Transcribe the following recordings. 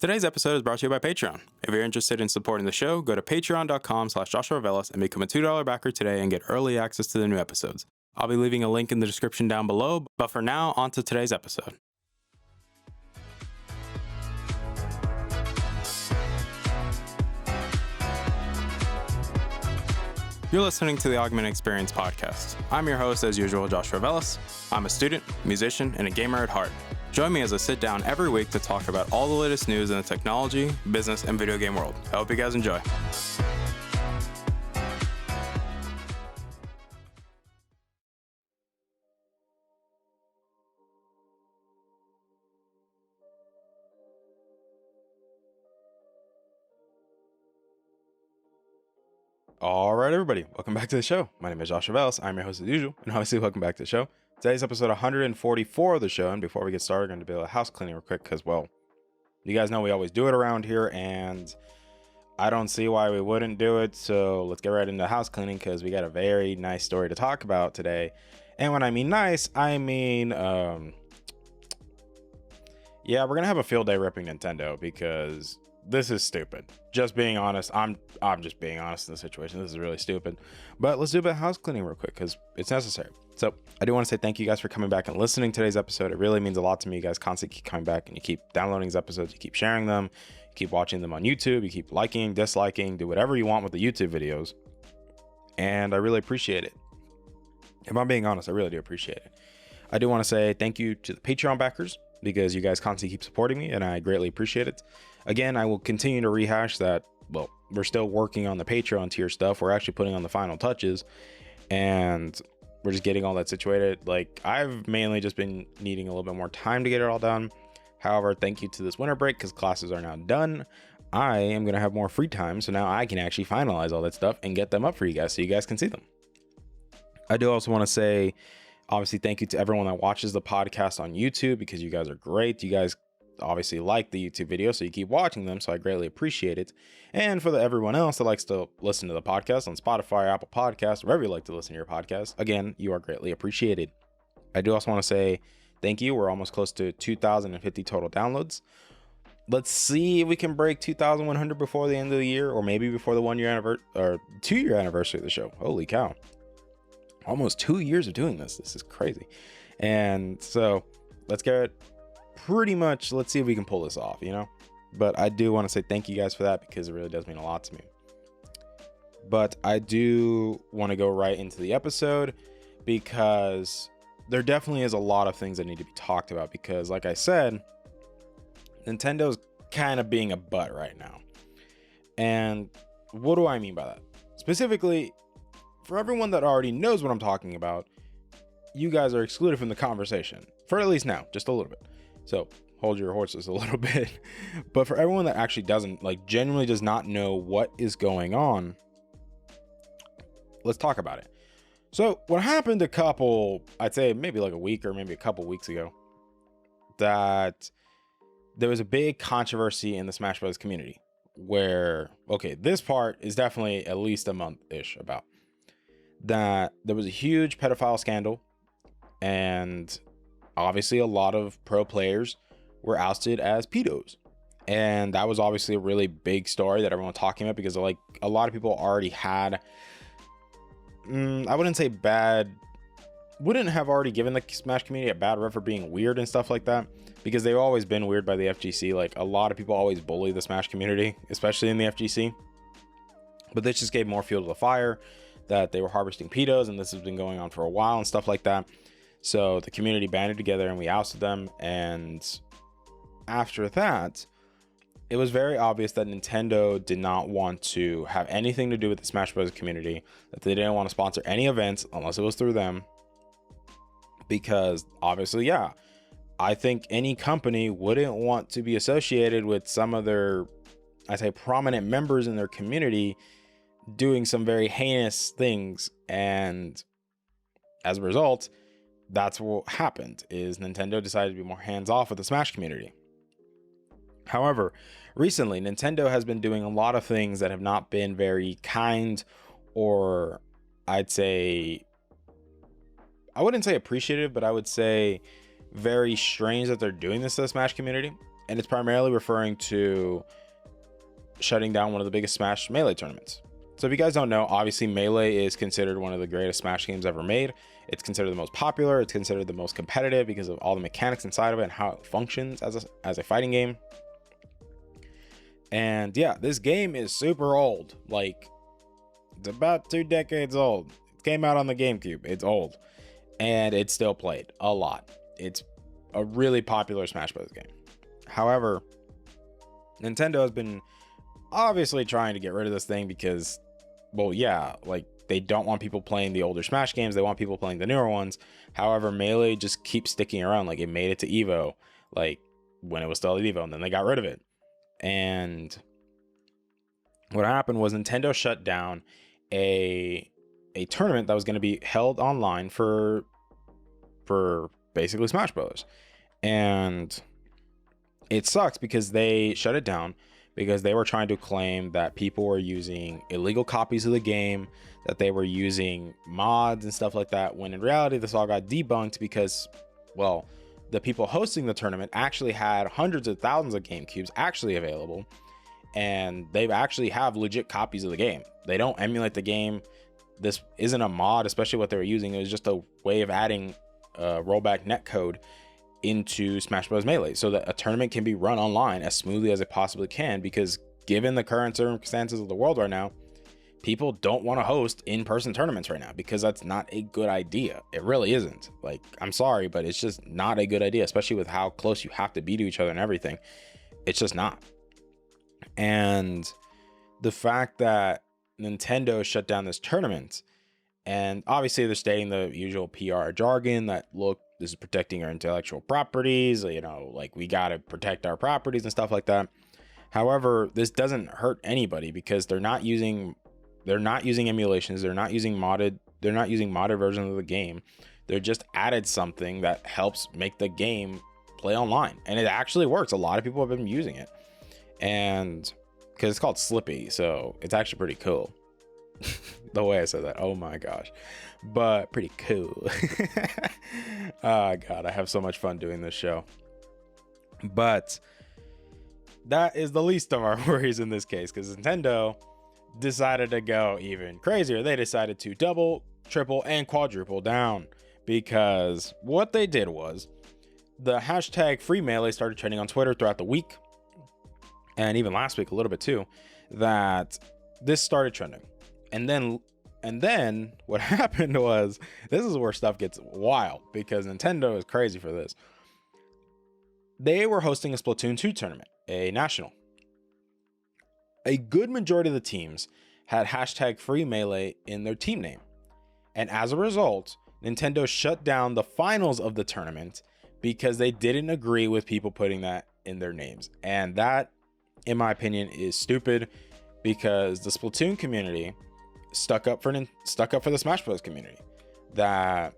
Today's episode is brought to you by Patreon. If you're interested in supporting the show, go to patreon.com/JoshuaVelas and become a $2 backer today and get early access to the new episodes. I'll be leaving a link in the description down below, but for now, on to today's episode. You're listening to the Augmented Experience podcast. I'm your host, as usual, Joshua Velas. I'm a student, musician, and a gamer at heart. Join me as I sit down every week to talk about all the latest news in the technology, business, and video game world. I hope you guys enjoy. All right, everybody, welcome back to the show. My name is Joshua Velas. I'm your host as usual, and obviously, welcome back to the show. Today's episode 144 of the show, and before we get started, we're going to do a house cleaning real quick because, well, you guys know we always do it around here, and I don't see why we wouldn't do it. So let's get right into house cleaning because we got a very nice story to talk about today. And when I mean nice, I mean, yeah, we're gonna have a field day ripping Nintendo because this is stupid. Just being honest, I'm just being honest in the situation. This is really stupid. But let's do a bit of house cleaning real quick because it's necessary. So I do want to say thank you guys for coming back and listening to today's episode. It really means a lot to me. You guys constantly keep coming back and you keep downloading these episodes. You keep sharing them. You keep watching them on YouTube. You keep liking, disliking, do whatever you want with the YouTube videos. And I really appreciate it. If I'm being honest, I really do appreciate it. I do want to say thank you to the Patreon backers because you guys constantly keep supporting me and I greatly appreciate it. Again, I will continue to rehash that. Well, we're still working on the Patreon tier stuff. We're actually putting on the final touches and we're just getting all that situated. Like, I've mainly just been needing a little bit more time to get it all done. However, thank you to this winter break because classes are now done. I am going to have more free time. So now I can actually finalize all that stuff and get them up for you guys so you guys can see them. I do also want to say, obviously, thank you to everyone that watches the podcast on YouTube because you guys are great. You guys obviously like the YouTube video, so you keep watching them, so I greatly appreciate it. And for everyone else that likes to listen to the podcast on Spotify, Apple Podcasts, wherever you like to listen to your podcast, again, you are greatly appreciated. I do also want to say thank you. We're almost close to 2,050 total downloads. Let's see if we can break 2,100 before the end of the year, or maybe before the 1 year anniversary or 2 year anniversary of the show. Holy cow. Almost 2 years of doing this. This is crazy. And so let's get pretty much, let's see if we can pull this off, you know? But I do want to say thank you guys for that because it really does mean a lot to me. But I do want to go right into the episode because there definitely is a lot of things that need to be talked about because, like I said, Nintendo's kind of being a butt right now. And what do I mean by that? Specifically, for everyone that already knows what I'm talking about, you guys are excluded from the conversation for at least now, just a little bit. So hold your horses a little bit. But for everyone that actually doesn't, like, genuinely does not know what is going on, let's talk about it. So what happened I'd say maybe like a week or maybe a couple weeks ago, that there was a big controversy in the Smash Bros. Community where, okay, this part is definitely at least a month-ish about, that there was a huge pedophile scandal and obviously a lot of pro players were ousted as pedos. And that was obviously a really big story that everyone was talking about because, like, a lot of people already had, I wouldn't have already given the Smash community a bad rep for being weird and stuff like that because they've always been weird by the FGC. Like, a lot of people always bully the Smash community, especially in the FGC. But this just gave more fuel to the fire that they were harvesting pedos, and this has been going on for a while and stuff like that. So the community banded together and we ousted them. And after that, it was very obvious that Nintendo did not want to have anything to do with the Smash Bros. Community, that they didn't want to sponsor any events unless it was through them. Because obviously, yeah, I think any company wouldn't want to be associated with some of their, I'd say, prominent members in their community doing some very heinous things. And as a result, that's what happened, is Nintendo decided to be more hands-off with the Smash community. However, recently, Nintendo has been doing a lot of things that have not been very kind, or I'd say, I wouldn't say appreciative, but I would say very strange that they're doing this to the Smash community. and it's primarily referring to shutting down one of the biggest Smash Melee tournaments. So if you guys don't know, obviously Melee is considered one of the greatest Smash games ever made. It's considered the most popular. It's considered the most competitive because of all the mechanics inside of it and how it functions as a fighting game. And yeah, this game is super old. Like, it's about 2 decades old. It came out on the GameCube. It's old. And it's still played a lot. It's a really popular Smash Bros. Game. However, Nintendo has been obviously trying to get rid of this thing because, well, yeah, like, they don't want people playing the older Smash games. They want people playing the newer ones. However, Melee just keeps sticking around. Like, it made it to Evo, like, when it was still at Evo, and then they got rid of it. And what happened was Nintendo shut down a tournament that was going to be held online for basically Smash Bros. And it sucks because they shut it down because they were trying to claim that people were using illegal copies of the game, that they were using mods and stuff like that, when in reality this all got debunked because, well, the people hosting the tournament actually had hundreds of thousands of GameCubes actually available, and they actually have legit copies of the game. They don't emulate the game. This isn't a mod, especially what they were using. It was just a way of adding rollback netcode into Smash Bros. Melee so that a tournament can be run online as smoothly as it possibly can, because given the current circumstances of the world right now, people don't want to host in-person tournaments right now because that's not a good idea. It really isn't. Like, I'm sorry, but it's just not a good idea, especially with how close you have to be to each other and everything. It's just not. And the fact that Nintendo shut down this tournament, and obviously they're stating the usual PR jargon that, look, this is protecting our intellectual properties, you know, like, we got to protect our properties and stuff like that. However, this doesn't hurt anybody because they're not using emulations, they're not using modded versions of the game. They're just added something that helps make the game play online, and it actually works. A lot of people have been using it, and because it's called Slippy, so it's actually pretty cool. The way I said that, oh my gosh, but pretty cool. Oh god, I have so much fun doing this show. But that is the least of our worries in this case, because Nintendo decided to go even crazier. They decided to double, triple, and quadruple down, because what they did was the hashtag free melee started trending on Twitter throughout the week, and even last week a little bit too, that this started trending. And then what happened was, this is where stuff gets wild, because Nintendo is crazy for this. They were hosting a Splatoon 2 tournament, a national. A good majority of the teams had hashtag free melee in their team name. And as a result, Nintendo shut down the finals of the tournament because they didn't agree with people putting that in their names. And that, in my opinion, is stupid, because the Splatoon community stuck up for the Smash Bros. Community. That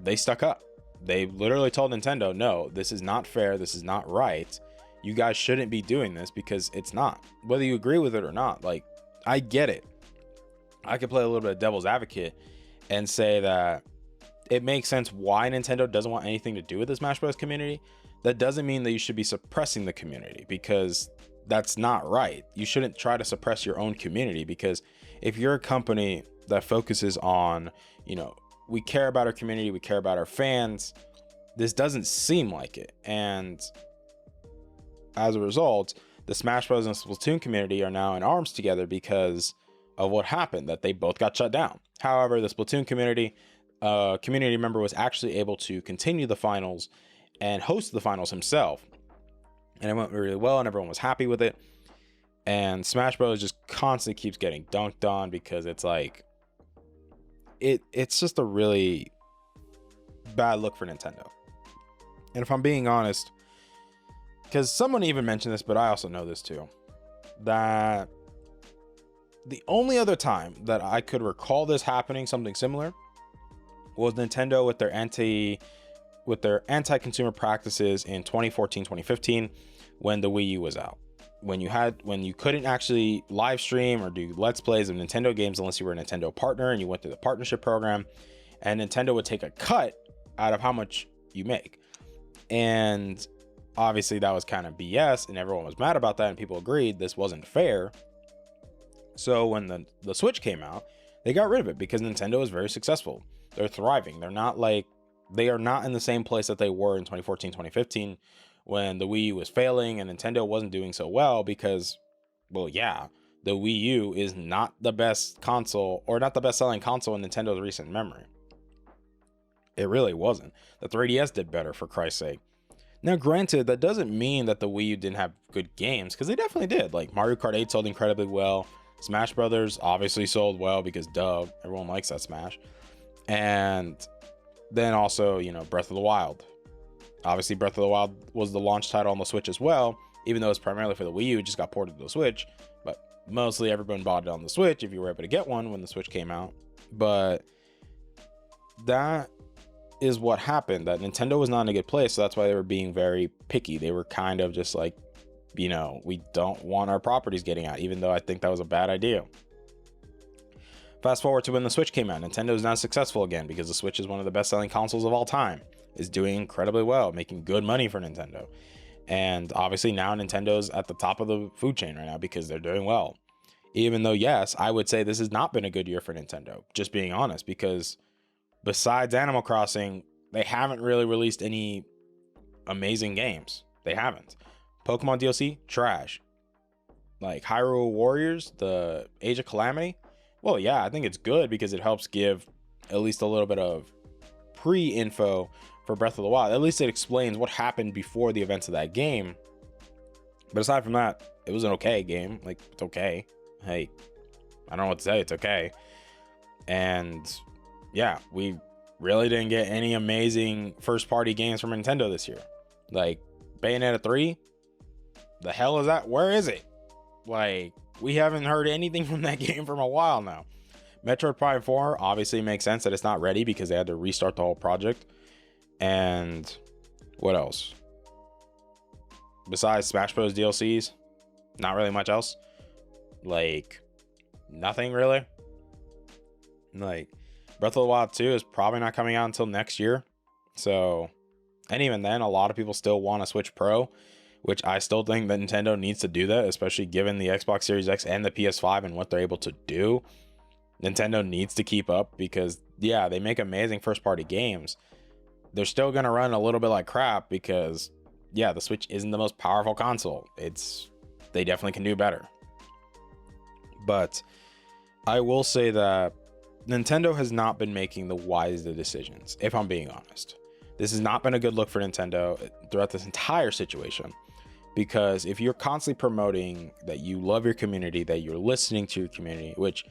they stuck up. They literally told Nintendo, no, this is not fair. This is not right. You guys shouldn't be doing this, because it's not. Whether you agree with it or not, like, I get it. I could play a little bit of devil's advocate and say that it makes sense why Nintendo doesn't want anything to do with the Smash Bros. Community. That doesn't mean that you should be suppressing the community, because that's not right. You shouldn't try to suppress your own community, because if you're a company that focuses on, you know, we care about our community, we care about our fans, this doesn't seem like it. And as a result, the Smash Bros. And Splatoon community are now in arms together because of what happened, that they both got shut down. However, the Splatoon community member was actually able to continue the finals and host the finals himself. And it went really well, and everyone was happy with it. And Smash Bros. Just constantly keeps getting dunked on, because it's like, it's just a really bad look for Nintendo. And if I'm being honest, because someone even mentioned this, but I also know this too, that the only other time that I could recall this happening, something similar, was Nintendo with their anti-consumer practices in 2014, 2015, when the Wii U was out. When you couldn't actually live stream or do Let's Plays of Nintendo games unless you were a Nintendo partner and you went through the partnership program, and Nintendo would take a cut out of how much you make. And Obviously, that was kind of BS, and everyone was mad about that, and people agreed this wasn't fair. So when the Switch came out, they got rid of it because Nintendo is very successful. They're thriving. They are not in the same place that they were in 2014, 2015 when the Wii U was failing and Nintendo wasn't doing so well because, well, yeah, the Wii U is not the best console, or not the best selling console in Nintendo's recent memory. It really wasn't. The 3DS did better, for Christ's sake. Now, granted, that doesn't mean that the Wii U didn't have good games, because they definitely did. Like Mario Kart 8 sold incredibly well. Smash Brothers obviously sold well because duh, everyone likes that Smash. And then also, Breath of the Wild. Obviously, Breath of the Wild was the launch title on the Switch as well, even though it's primarily for the Wii U, it just got ported to the Switch. But mostly everyone bought it on the Switch if you were able to get one when the Switch came out. But that is what happened, that Nintendo was not in a good place, so that's why they were being very picky. They were kind of just like, we don't want our properties getting out, even though I think that was a bad idea. Fast forward to when the Switch came out, Nintendo is now successful again because the Switch is one of the best selling consoles of all time. Is doing incredibly well, making good money for Nintendo. And obviously now Nintendo's at the top of the food chain right now because they're doing well. Even though, yes, I would say this has not been a good year for Nintendo, just being honest, because besides Animal Crossing, they haven't really released any amazing games. They haven't. Pokemon DLC, trash. Like Hyrule Warriors, the Age of Calamity, well, yeah, I think it's good because it helps give at least a little bit of pre-info for Breath of the Wild. At least it explains what happened before the events of that game. But aside from that, it was an okay game. Like, it's okay. Hey, I don't know what to say. It's okay. And yeah, we really didn't get any amazing first-party games from Nintendo this year. Like, Bayonetta 3? The hell is that? Where is it? Like, we haven't heard anything from that game from a while now. Metroid Prime 4 obviously makes sense that it's not ready because they had to restart the whole project. And what else? Besides Smash Bros. DLCs, not really much else. Like, nothing really. Like, Breath of the Wild 2 is probably not coming out until next year. So, and even then, a lot of people still want a Switch Pro, which I still think that Nintendo needs to do that, especially given the Xbox Series X and the PS5 and what they're able to do. Nintendo needs to keep up because, yeah, they make amazing first-party games. They're still going to run a little bit like crap because, yeah, the Switch isn't the most powerful console. They definitely can do better. But I will say that Nintendo has not been making the wisest decisions, if I'm being honest. This has not been a good look for Nintendo throughout this entire situation. Because if you're constantly promoting that you love your community, that you're listening to your community, which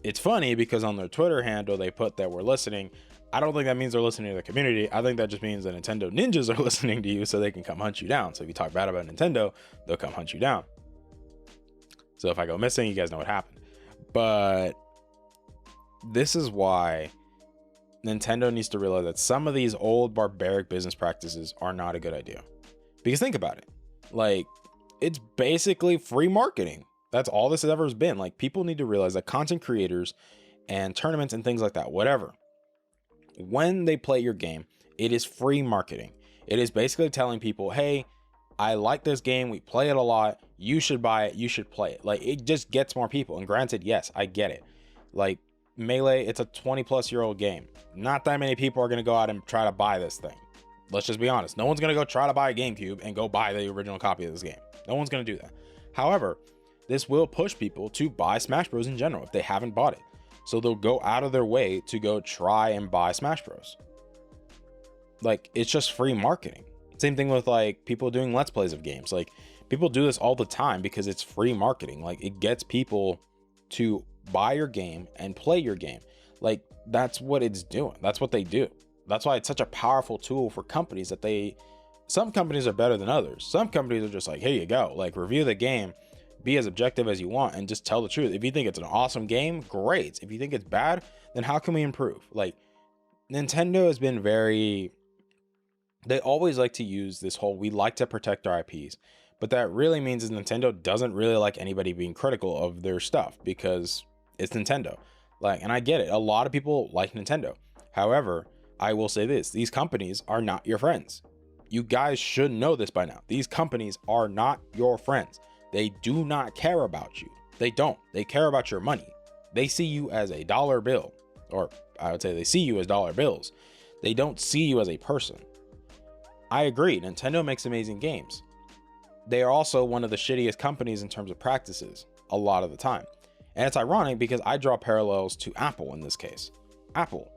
it's funny because on their Twitter handle, they put that we're listening. I don't think that means they're listening to the community. I think that just means that Nintendo ninjas are listening to you so they can come hunt you down. So if you talk bad about Nintendo, they'll come hunt you down. So if I go missing, you guys know what happened. But this is why Nintendo needs to realize that some of these old barbaric business practices are not a good idea. Because think about it. Like, it's basically free marketing. That's all this has ever been. Like, people need to realize that content creators and tournaments and things like that, whatever, when they play your game, it is free marketing. It is basically telling people, hey, I like this game. We play it a lot. You should buy it. You should play it. Like, it just gets more people. And granted, yes, I get it. Like, Melee, it's a 20-plus-year-old game. Not that many people are going to go out and try to buy this thing. Let's just be honest. No one's going to go try to buy a GameCube and go buy the original copy of this game. No one's going to do that. However, this will push people to buy Smash Bros. In general if they haven't bought it. So they'll go out of their way to go try and buy Smash Bros. Like, it's just free marketing. Same thing with, like, people doing Let's Plays of games. Like, people do this all the time because it's free marketing. Like, it gets people to buy your game and play your game. Like, that's what it's doing. That's what they do. That's why it's such a powerful tool for companies that some companies are better than others. Some companies are just like, here you go, like, review the game, be as objective as you want, and just tell the truth. If you think it's an awesome game, great. If you think it's bad, then how can we improve? Like, Nintendo has been they always like to use this whole, we like to protect our IPs. But that really means is Nintendo doesn't really like anybody being critical of their stuff because it's Nintendo. Like, and I get it. A lot of people like Nintendo. However, I will say this, these companies are not your friends. You guys should know this by now. These companies are not your friends. They do not care about you. They don't. They care about your money. They see you as a dollar bill, or I would say they see you as dollar bills. They don't see you as a person. I agree. Nintendo makes amazing games. They are also one of the shittiest companies in terms of practices a lot of the time. And it's ironic because I draw parallels to Apple in this case. Apple,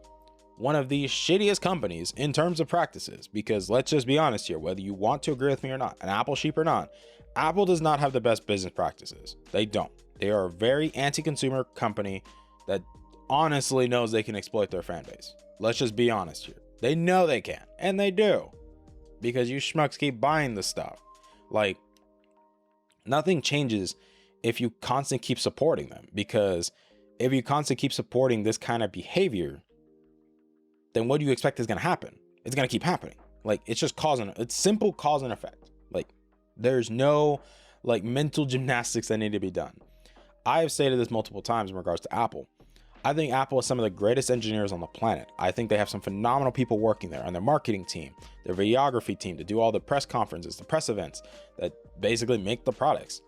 one of the shittiest companies in terms of practices, because let's just be honest here, whether you want to agree with me or not, an Apple sheep or not, Apple does not have the best business practices. They don't. They are a very anti-consumer company that honestly knows they can exploit their fan base. Let's just be honest here. They know they can, and they do, because you schmucks keep buying the stuff. Like, nothing changes if you constantly keep supporting them, because if you constantly keep supporting this kind of behavior, then what do you expect is going to happen? It's going to keep happening. Like, it's just it's simple cause and effect. Like, there's no like mental gymnastics that need to be done. I have stated this multiple times in regards to Apple. I think Apple is some of the greatest engineers on the planet. I think they have some phenomenal people working there on their marketing team, their videography team, to do all the press conferences, the press events that basically make the products.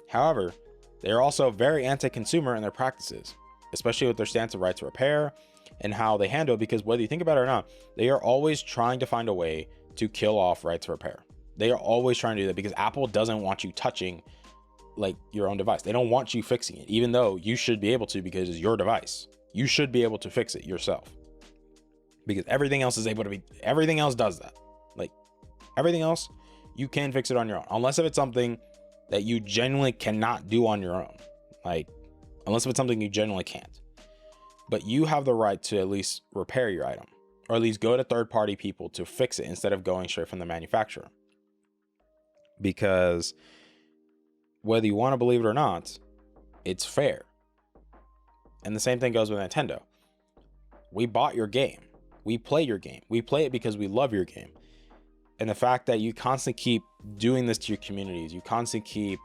However, they are also very anti-consumer in their practices, especially with their stance of right to repair and how they handle it, because whether you think about it or not, they are always trying to find a way to kill off right to repair. They are always trying to do that because Apple doesn't want you touching like your own device. They don't want you fixing it, even though you should be able to, because it's your device. You should be able to fix it yourself, because everything else is able to be, everything else does that. Like, everything else, you can fix it on your own, unless if it's something that you genuinely cannot do on your own. Like, unless if it's something you genuinely can't. But you have the right to at least repair your item, or at least go to third-party people to fix it instead of going straight from the manufacturer. Because whether you want to believe it or not, it's fair. And the same thing goes with Nintendo. We bought your game. We play your game. We play it because we love your game. And the fact that you constantly keep doing this to your communities, you constantly keep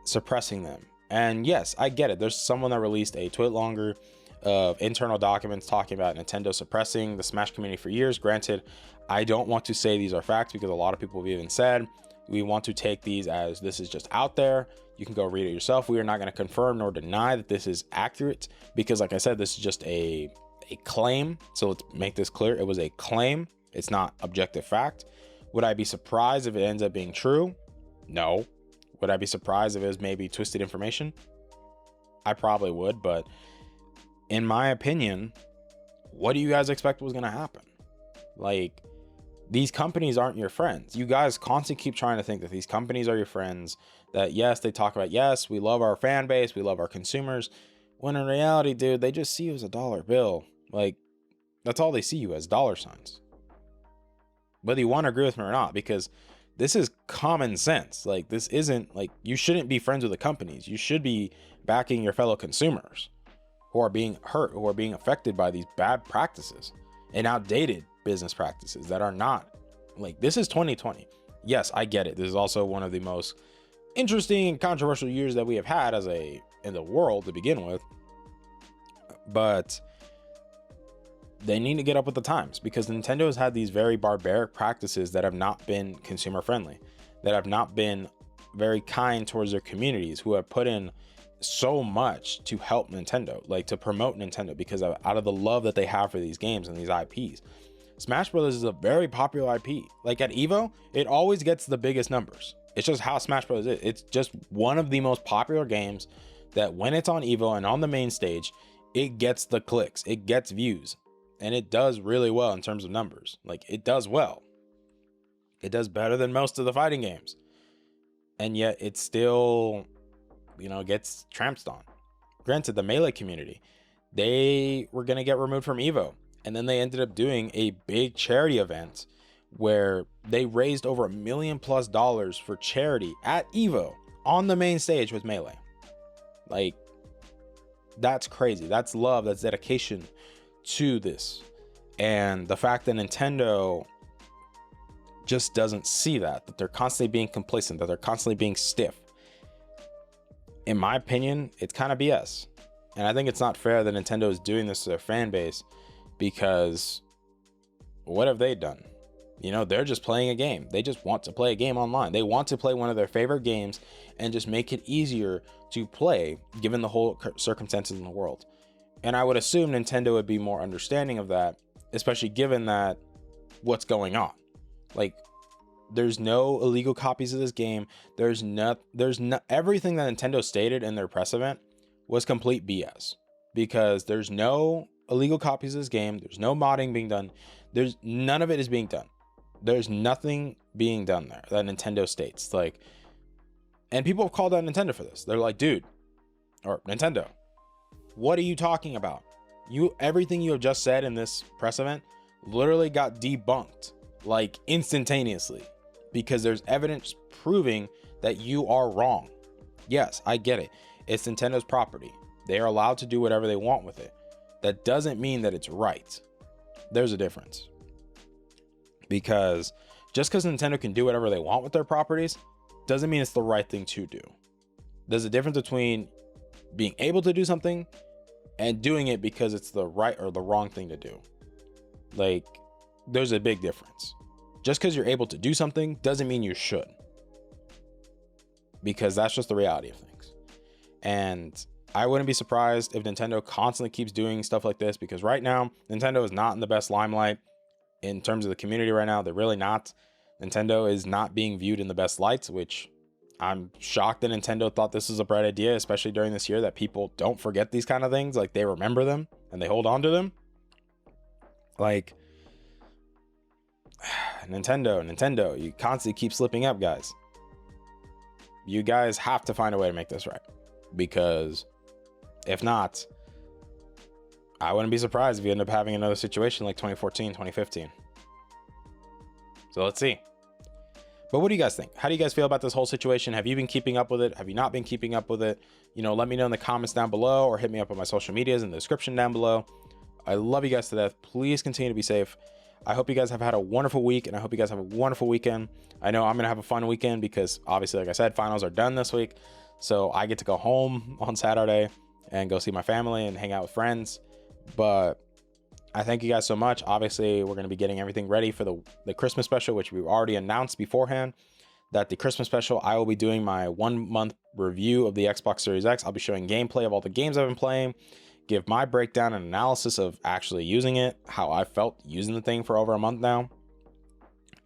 suppressing them. And yes, I get it. There's someone that released a tweet longer of internal documents talking about Nintendo suppressing the Smash community for years. Granted, I don't want to say these are facts, because a lot of people have even said we want to take these as this is just out there. You can go read it yourself. We are not going to confirm nor deny that this is accurate, because like I said, this is just a claim. So let's make this clear. It was a claim. It's not objective fact. Would I be surprised if it ends up being true? No. Would I be surprised if it was maybe twisted information? I probably would, but in my opinion, what do you guys expect was going to happen? Like, these companies aren't your friends. You guys constantly keep trying to think that these companies are your friends, that yes, they talk about, yes, we love our fan base, we love our consumers, when in reality, dude, they just see you as a dollar bill. Like, that's all they see you as, dollar signs. Whether you want to agree with me or not, because this is common sense. Like, this isn't like, you shouldn't be friends with the companies. You should be backing your fellow consumers who are being hurt, who are being affected by these bad practices and outdated business practices that are not, like, this is 2020. Yes, I get it. This is also one of the most interesting and controversial years that we have had in the world to begin with. But they need to get up with the times, because Nintendo has had these very barbaric practices that have not been consumer friendly, that have not been very kind towards their communities, who have put in so much to help Nintendo, like to promote Nintendo, because out of the love that they have for these games and these IPs. Smash Brothers is a very popular IP. Like, at EVO, it always gets the biggest numbers. It's just how Smash Bros. Is. It's just one of the most popular games that when it's on EVO and on the main stage, it gets the clicks, it gets views, and it does really well in terms of numbers. Like, it does well. It does better than most of the fighting games. And yet it still, gets tramped on. Granted, the Melee community, they were going to get removed from EVO. And then they ended up doing a big charity event where they raised over $1 million+ for charity at EVO on the main stage with Melee. Like, that's crazy. That's love. That's dedication to this. And the fact that Nintendo just doesn't see that they're constantly being complacent, that they're constantly being stiff. In my opinion, it's kind of BS. And I think it's not fair that Nintendo is doing this to their fan base, because what have they done? You know, they're just playing a game. They just want to play a game online. They want to play one of their favorite games and just make it easier to play given the whole circumstances in the world. And I would assume Nintendo would be more understanding of that, especially given that what's going on. Like, there's no illegal copies of this game. There's not everything that Nintendo stated in their press event was complete BS, because there's no illegal copies of this game. There's no modding being done. There's none of it is being done. There's nothing being done there that Nintendo states. Like, and people have called out Nintendo for this. They're like, dude, or Nintendo, what are you talking about? Everything you have just said in this press event literally got debunked like instantaneously, because there's evidence proving that you are wrong. Yes, I get it. It's Nintendo's property. They are allowed to do whatever they want with it. That doesn't mean that it's right. There's a difference. Because just because Nintendo can do whatever they want with their properties doesn't mean it's the right thing to do. There's a difference between being able to do something and doing it because it's the right or the wrong thing to do. Like, there's a big difference. Just because you're able to do something doesn't mean you should, because that's just the reality of things. And I wouldn't be surprised if Nintendo constantly keeps doing stuff like this, because right now Nintendo is not in the best limelight in terms of the community right now. They're really not. Nintendo is not being viewed in the best lights, which I'm shocked that Nintendo thought this was a bright idea, especially during this year, that people don't forget these kind of things. Like, they remember them and they hold on to them. Like, Nintendo, you constantly keep slipping up, guys. You guys have to find a way to make this right, because if not, I wouldn't be surprised if you end up having another situation like 2014, 2015. So let's see. But what do you guys think? How do you guys feel about this whole situation? Have you been keeping up with it? Have you not been keeping up with it? You know, let me know in the comments down below, or hit me up on my social medias in the description down below. I love you guys to death. Please continue to be safe. I hope you guys have had a wonderful week, and I hope you guys have a wonderful weekend. I know I'm going to have a fun weekend because obviously, like I said, finals are done this week. So I get to go home on Saturday and go see my family and hang out with friends. But I thank you guys so much. Obviously, we're going to be getting everything ready for the Christmas special, which we've already announced beforehand, that the Christmas special, I will be doing my 1 month review of the Xbox Series X. I'll be showing gameplay of all the games I've been playing, give my breakdown and analysis of actually using it, how I felt using the thing for over a month now.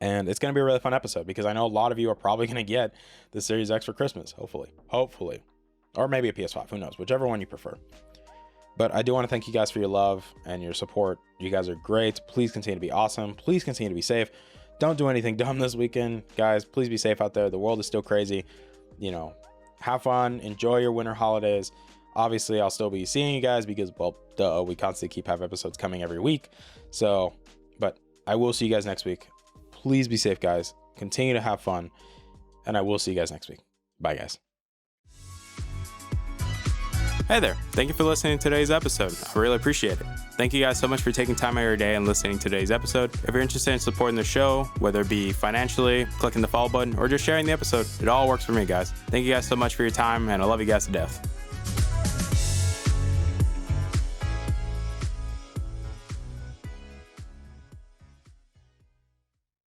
And it's going to be a really fun episode, because I know a lot of you are probably going to get the Series X for Christmas, hopefully, or maybe a PS5, who knows, whichever one you prefer. But I do want to thank you guys for your love and your support. You guys are great. Please continue to be awesome. Please continue to be safe. Don't do anything dumb this weekend, guys. Please be safe out there. The world is still crazy. You know, have fun. Enjoy your winter holidays. Obviously, I'll still be seeing you guys because, well, duh, we constantly have episodes coming every week. So, but I will see you guys next week. Please be safe, guys. Continue to have fun. And I will see you guys next week. Bye, guys. Hey there. Thank you for listening to today's episode. I really appreciate it. Thank you guys so much for taking time out of your day and listening to today's episode. If you're interested in supporting the show, whether it be financially, clicking the follow button, or just sharing the episode, it all works for me, guys. Thank you guys so much for your time, and I love you guys to death.